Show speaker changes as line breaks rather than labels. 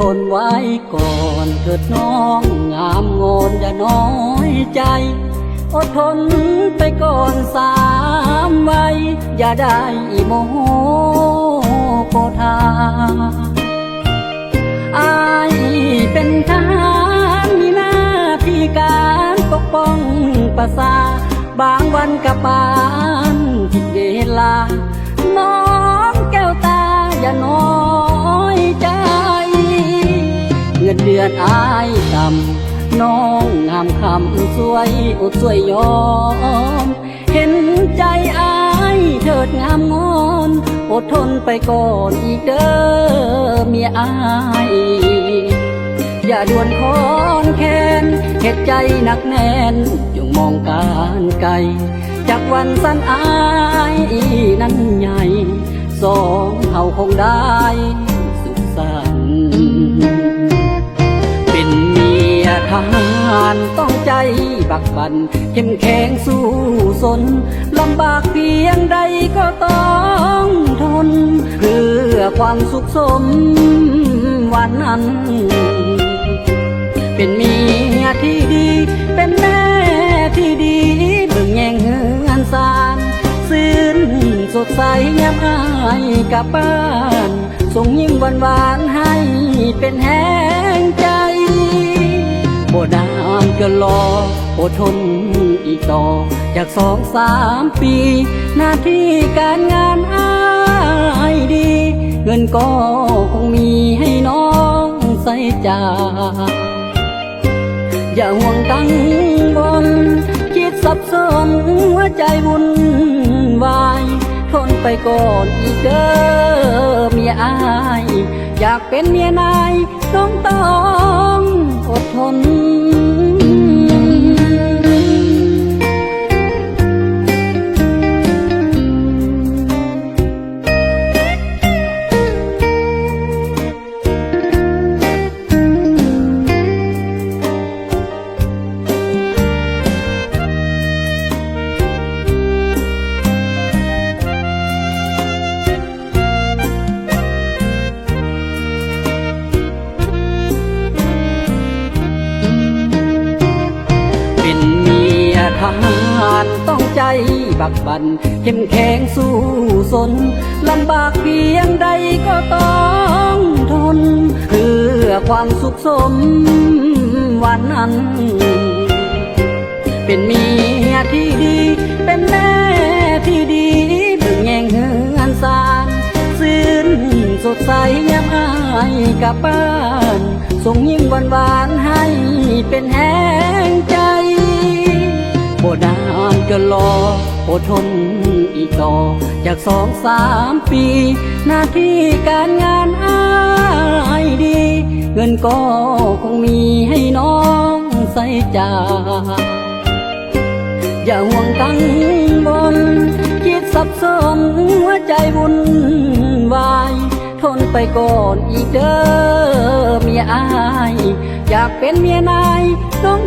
ทนไว้ก่อนเถิดน้องงามงอนอย่าน้อยใจอดทนไปก่อน3 วัยอย่าได้โมโหโกธาอายเป็นทหารมีหน้าที่การปกป้องประสาบางวันกลับบ้านผิดเวลาน้องแก้วตาอย่าน้อยใจเงินเดือนอายต่ำน้องงามคำสวยอดสวยยอมเห็นใจอายเถิดงามงอนอดทนไปก่อนอีกเด้อเมียอายอย่าด่วนคอนแค้นเหตุใจหนักแน่นจงมองการไกลจากวันสั้นอายนั้นใหญ่สองเฮาคงได้สุขสันต์เป็นเมียทหารต้องใจบักบั่นเข้มแข็งสู้สนลำบากเพียงใดก็ต้องทนเพื่อความสุขสมวันนั้นเป็นเมียที่ดีเป็นแม่ที่ดีเบิ่งแยงเฮือนสานซื่นสดใสยามอายกลับบ้านส่งยิ้มหวานๆให้เป็นแห้งใจบ่นานก็รออดทนอีกต่อจาก2-3 ปีหน้าที่การงานอายดีเงินก็คงมีให้น้องใส่จ่าอย่าห่วงกังวลคิดสับสนหัวใจวุ่นวายทนไปก่อนอีกเด้อเมียอายอยากเป็นเมียนายต้องอดทนทหารต้องใจบักบั่นเข้มแข็งสู้สนลำบากเพียงใดก็ต้องทนเพื่อความสุขสมวันนั้นเป็นเมียที่ดีเป็นแม่ที่ดีเบิ่งแยงเฮือนสานซื่นสดใสยามอายกลับบ้านส่งยิ้มหวานๆให้เป็นแห้งใจบ่นานก็รออดทนอีกต่อจาก2-3 ปีหน้าที่การงานอายดีเงินก็คงมีให้น้องใส่จ่าอย่าห่วงกังวลคิดสับสนหัวใจวุ่นวายทนไปก่อนอีกเด้อเมียอายอยากเป็นเมียนายต้อง